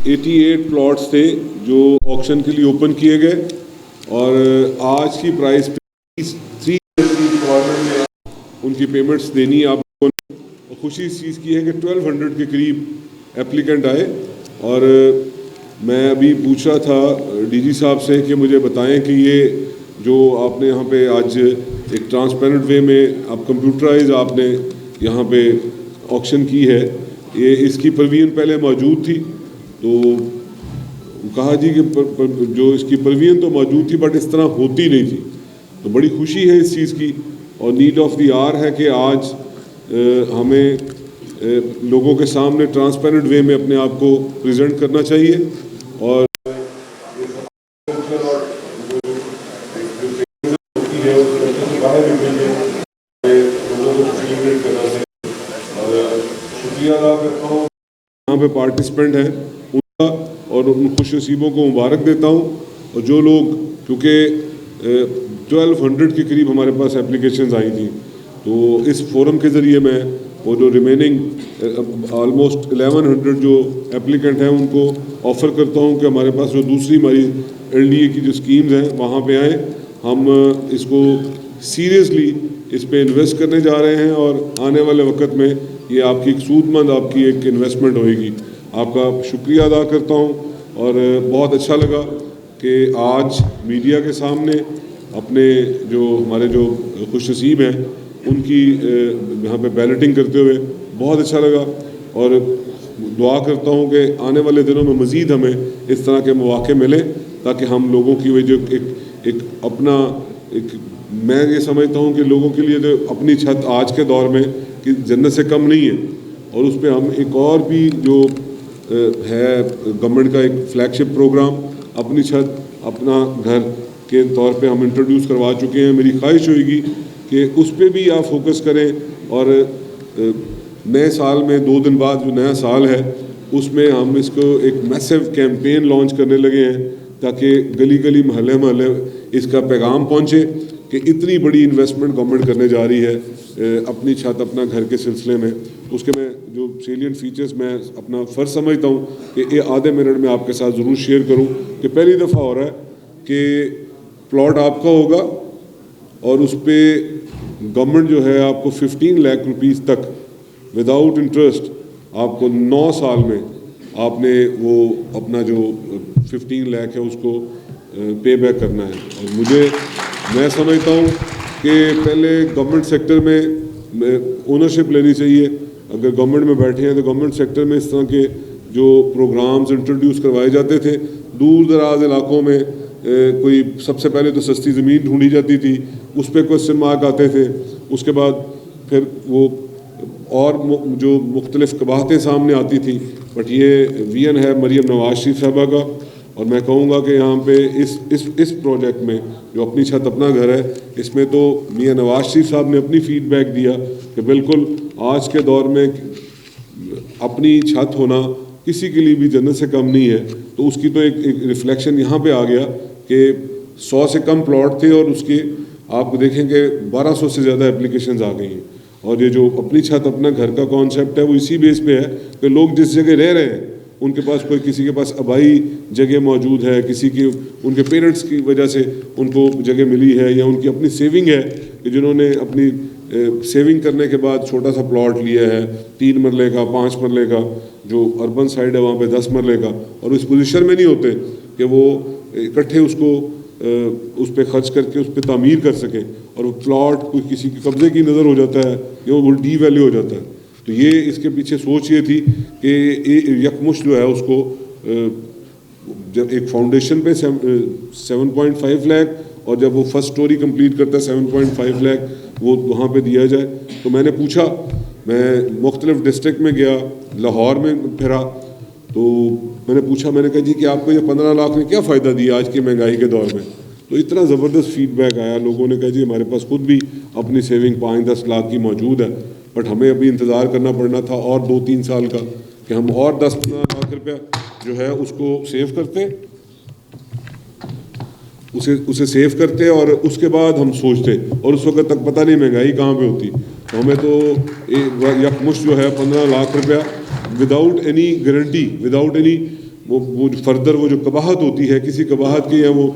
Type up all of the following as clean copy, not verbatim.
88 plots تھے جو auction کے لیے اوپن کیے گئے اور آج کی پرائز پہ 3 گورنمنٹ نے ان کی پیمنٹس دینی آپ لوگوں نے. خوشی اس چیز کی ہے کہ 1200 کے قریب اپلیکنٹ آئے اور میں ابھی پوچھ رہا تھا ڈی جی صاحب سے کہ مجھے بتائیں کہ یہ جو آپ نے یہاں پہ آج ایک ٹرانسپیرنٹ وے میں آپ کمپیوٹرائز آپ نے یہاں پہ آکشن کی ہے, یہ اس کی پروین پہلے موجود تھی تو کہا جی کہ جو اس کی پروین تو موجود تھی بٹ اس طرح ہوتی نہیں تھی, تو بڑی خوشی ہے اس چیز کی اور نیڈ آف دی آر ہے کہ آج ہمیں لوگوں کے سامنے ٹرانسپیرنٹ وے میں اپنے آپ کو پریزنٹ کرنا چاہیے اور شکریہ ادا کرتا ہوں یہاں پہ پارٹیسپینٹ ہیں ان کا اور ان خوش نصیبوں کو مبارک دیتا ہوں. اور جو لوگ کیونکہ 1200 کے قریب ہمارے پاس اپلیکیشنز آئی تھیں تو اس فورم کے ذریعے میں وہ جو ریمیننگ آلموسٹ 1100 جو اپلیکنٹ ہیں ان کو آفر کرتا ہوں کہ ہمارے پاس جو دوسری ہماری ایل ڈی اے کی جو اسکیمز ہیں وہاں پہ آئیں. ہم اس کو سیریسلی اس پہ انویسٹ کرنے جا رہے ہیں اور آنے والے وقت میں یہ آپ کی ایک سود مند آپ کی ایک انویسٹمنٹ ہوئے گی. آپ کا شکریہ ادا کرتا ہوں اور بہت اچھا لگا کہ آج میڈیا کے سامنے اپنے جو ہمارے جو خوش نصیب ہیں ان کی یہاں پہ بیلٹنگ کرتے ہوئے بہت اچھا لگا اور دعا کرتا ہوں کہ آنے والے دنوں میں مزید ہمیں اس طرح کے مواقع ملیں تاکہ ہم لوگوں کی وجہ ایک اپنا ایک میں یہ سمجھتا ہوں کہ لوگوں کے لیے جو اپنی چھت آج کے دور میں کہ جنت سے کم نہیں ہے اور اس پہ ہم ایک اور بھی جو ہے گورنمنٹ کا ایک فلیگ شپ پروگرام اپنی چھت اپنا گھر کے طور پہ ہم انٹروڈیوس کروا چکے ہیں. میری خواہش ہوئے گی کہ اس پہ بھی آپ فوکس کریں اور نئے سال میں 2 دن بعد جو نیا سال ہے اس میں ہم اس کو ایک میسو کیمپین لانچ کرنے لگے ہیں تاکہ گلی گلی محلے محلے اس کا پیغام پہنچے کہ اتنی بڑی انویسٹمنٹ گورنمنٹ کرنے جا رہی ہے اپنی چھت اپنا گھر کے سلسلے میں. اس کے میں جو سیلینٹ فیچرز میں اپنا فرض سمجھتا ہوں کہ یہ آدھے منٹ میں آپ کے ساتھ ضرور شیئر کروں کہ پہلی دفعہ ہو رہا ہے کہ پلاٹ آپ کا ہوگا اور اس پہ گورنمنٹ جو ہے آپ کو 15 لاکھ روپیز تک وداؤٹ انٹرسٹ آپ کو 9 سال میں آپ نے وہ اپنا جو 15 لاکھ ہے اس کو پے بیک کرنا ہے. اور میں سمجھتا ہوں کہ پہلے گورنمنٹ سیکٹر میں اونرشپ لینی چاہیے. اگر گورنمنٹ میں بیٹھے ہیں تو گورنمنٹ سیکٹر میں اس طرح کے جو پروگرامز انٹروڈیوس کروائے جاتے تھے دور دراز علاقوں میں کوئی سب سے پہلے تو سستی زمین ڈھونڈی جاتی تھی, اس پہ کوسچن مارک آتے تھے, اس کے بعد پھر وہ اور جو مختلف قباحتیں سامنے آتی تھیں. بٹ یہ وین ہے مریم نواز شریف صاحبہ کا اور میں کہوں گا کہ یہاں پہ اس پروجیکٹ میں جو اپنی چھت اپنا گھر ہے اس میں تو میاں نواز شریف صاحب نے اپنی فیڈ بیک دیا کہ بالکل آج کے دور میں اپنی چھت ہونا کسی کے لیے بھی جنت سے کم نہیں ہے. تو اس کی تو ایک ریفلیکشن یہاں پہ آ گیا کہ 100 سے کم پلاٹ تھے اور اس کے آپ دیکھیں کہ 1200 سے زیادہ اپلیکیشنز آ گئی ہیں. اور یہ جو اپنی چھت اپنا گھر کا کانسیپٹ ہے وہ اسی بیس پہ ہے کہ لوگ جس جگہ رہ رہے ہیں ان کے پاس کسی کے پاس آبائی جگہ موجود ہے, کسی کی ان کے پیرنٹس کی وجہ سے ان کو جگہ ملی ہے یا ان کی اپنی سیونگ ہے کہ جنہوں نے اپنی سیونگ کرنے کے بعد چھوٹا سا پلاٹ لیا ہے 3 مرلے کا 5 مرلے کا, جو اربن سائڈ ہے وہاں پہ 10 مرلے کا, اور اس پوزیشن میں نہیں ہوتے کہ وہ اکٹھے اس کو اس پہ خرچ کر کے اس پہ تعمیر کر سکیں اور وہ پلاٹ کوئی کسی کے قبضے کی نظر ہو جاتا ہے یا وہ ڈی ویلیو ہو جاتا ہے. تو یہ اس کے پیچھے سوچ یہ تھی کہ یکمشت جو ہے اس کو جب ایک فاؤنڈیشن پہ 7.5 لاکھ اور جب وہ فرسٹ سٹوری کمپلیٹ کرتا ہے 7.5 لاکھ وہ وہاں پہ دیا جائے. تو میں نے پوچھا, میں مختلف ڈسٹرکٹ میں گیا, لاہور میں پھرا, تو میں نے پوچھا, میں نے کہا جی کہ آپ کو یہ 15 لاکھ نے کیا فائدہ دیا آج کی مہنگائی کے دور میں؟ تو اتنا زبردست فیڈ بیک آیا, لوگوں نے کہا جی ہمارے پاس خود بھی اپنی سیونگ 5-10 لاکھ کی موجود ہے بٹ ہمیں ابھی انتظار کرنا پڑنا تھا اور 2-3 سال کا کہ ہم اور 10-15 لاکھ روپیہ جو ہے اس کو سیو کرتے, اسے سیو کرتے اور اس کے بعد ہم سوچتے, اور اس وقت تک پتہ نہیں مہنگائی کہاں پہ ہوتی. تو ہمیں تو یکمشت جو ہے 15 لاکھ روپیہ without any guarantee, without any وہ فردر وہ جو قباحت ہوتی ہے کسی قباحت کی یا وہ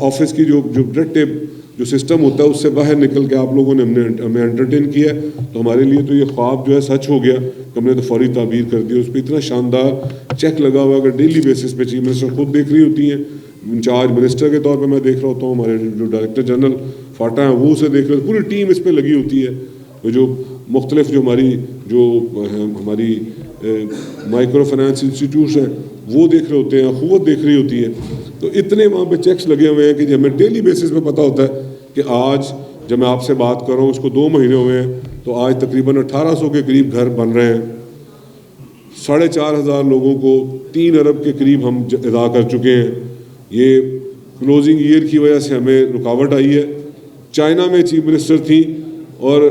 آفس کی جو ریڈ ٹیپ جو سسٹم ہوتا ہے اس سے باہر نکل کے آپ لوگوں نے ہمیں انٹرٹین کیا ہے. تو ہمارے لیے تو یہ خواب جو ہے سچ ہو گیا کہ ہم نے تو فوری تعبیر کر دی. اس پہ اتنا شاندار چیک لگا ہوا کہ ڈیلی بیسس پہ چیف منسٹر خود دیکھ رہی ہوتی ہیں, انچارج منسٹر کے طور پہ میں دیکھ رہا ہوتا ہوں, ہمارے جو ڈائریکٹر جنرل فاٹا ہیں وہ اسے دیکھ رہے ہیں, پوری ٹیم اس پہ لگی ہوتی ہے. جو مختلف جو ہماری مائکرو فائنانس انسٹیٹیوٹس ہیں وہ دیکھ رہے ہوتے ہیں, قوت دیکھ رہی ہوتی ہے. تو اتنے وہاں پہ چیکس لگے ہوئے ہیں کہ ہمیں ڈیلی بیسس پہ پتہ ہوتا ہے کہ آج جب میں آپ سے بات کر رہا ہوں اس کو 2 مہینے ہوئے ہیں تو آج تقریباً 1800 کے قریب گھر بن رہے ہیں. 4500 لوگوں کو 3 ارب کے قریب ہم ادا کر چکے ہیں. یہ کلوزنگ ایئر کی وجہ سے ہمیں رکاوٹ آئی ہے. چائنا میں چیف منسٹر تھیں اور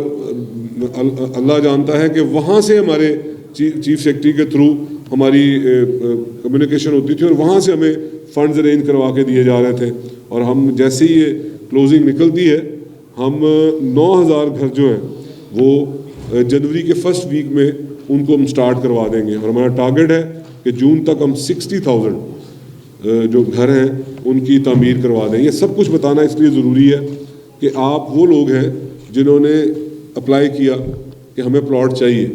اللہ جانتا ہے کہ وہاں سے ہمارے چیف سیکرٹری کے تھرو ہماری کمیونیکیشن ہوتی تھی اور وہاں سے ہمیں فنڈز ارینج کروا کے دیے جا رہے تھے. اور ہم جیسے ہی یہ کلوزنگ نکلتی ہے ہم 9000 گھر جو ہیں وہ جنوری کے فرسٹ ویک میں ان کو ہم سٹارٹ کروا دیں گے. اور ہمارا ٹارگیٹ ہے کہ جون تک ہم 60,000 جو گھر ہیں ان کی تعمیر کروا دیں. یہ سب کچھ بتانا اس لیے ضروری ہے کہ آپ وہ لوگ ہیں جنہوں نے اپلائی کیا کہ ہمیں پلاٹ چاہیے,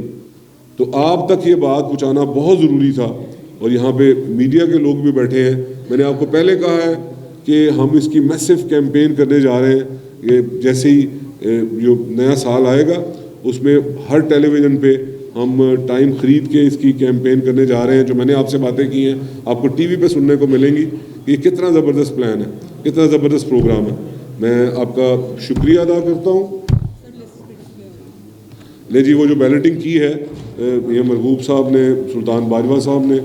تو آپ تک یہ بات پہنچانا بہت ضروری تھا. اور یہاں پہ میڈیا کے لوگ بھی بیٹھے ہیں. میں نے آپ کو پہلے کہا ہے کہ ہم اس کی میسو کیمپین کرنے جا رہے ہیں. یہ جیسے ہی جو نیا سال آئے گا اس میں ہر ٹیلی ویژن پہ ہم ٹائم خرید کے اس کی کیمپین کرنے جا رہے ہیں. جو میں نے آپ سے باتیں کی ہیں آپ کو ٹی وی پہ سننے کو ملیں گی کہ یہ کتنا زبردست پلان ہے, کتنا زبردست پروگرام ہے. میں آپ کا شکریہ ادا کرتا ہوں. نہیں جی, وہ جو بیلٹنگ کی ہے یہ مرغوب صاحب نے, سلطان باجوہ صاحب نے,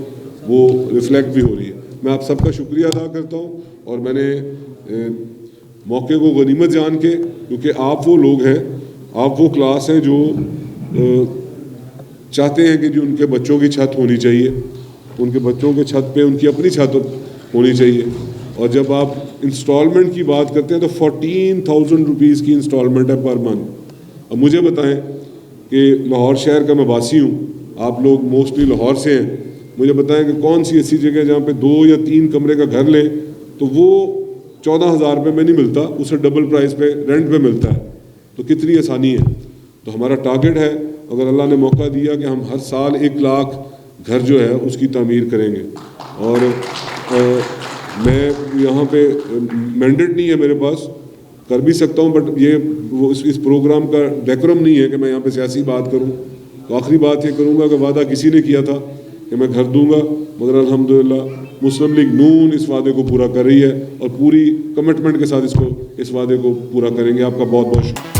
وہ ریفلیکٹ بھی ہو رہی ہے. میں آپ سب کا شکریہ ادا کرتا ہوں. اور میں نے موقع کو غنیمت جان کے, کیونکہ آپ وہ لوگ ہیں, آپ وہ کلاس ہیں جو چاہتے ہیں کہ جو ان کے بچوں کی چھت ہونی چاہیے, ان کے بچوں کے چھت پہ ان کی اپنی چھت ہونی چاہیے. اور جب آپ انسٹالمنٹ کی بات کرتے ہیں تو 14,000 روپیز کی انسٹالمنٹ ہے پر منتھ. اب مجھے بتائیں کہ لاہور شہر کا میں واسی ہوں, آپ لوگ موسٹلی لاہور سے ہیں, مجھے بتائیں کہ کون سی ایسی جگہ جہاں پہ 2 یا 3 کمرے کا گھر لیں تو وہ 14,000 روپے میں نہیں ملتا, اسے ڈبل پرائز پہ رینٹ پہ ملتا ہے. تو کتنی آسانی ہے. تو ہمارا ٹارگیٹ ہے, اگر اللہ نے موقع دیا کہ ہم ہر سال 1 لاکھ گھر جو ہے اس کی تعمیر کریں گے. اور میں یہاں پہ مینڈیٹ نہیں ہے میرے پاس, کر بھی سکتا ہوں, بٹ یہ وہ اس پروگرام کا ڈیکورم نہیں ہے کہ میں یہاں پہ سیاسی بات کروں. تو آخری بات یہ کروں گا کہ وعدہ کسی نے کیا تھا کہ میں گھر دوں گا, مگر الحمدللہ مسلم لیگ نون اس وعدے کو پورا کر رہی ہے اور پوری کمٹمنٹ کے ساتھ اس وعدے کو پورا کریں گے. آپ کا بہت بہت شکریہ.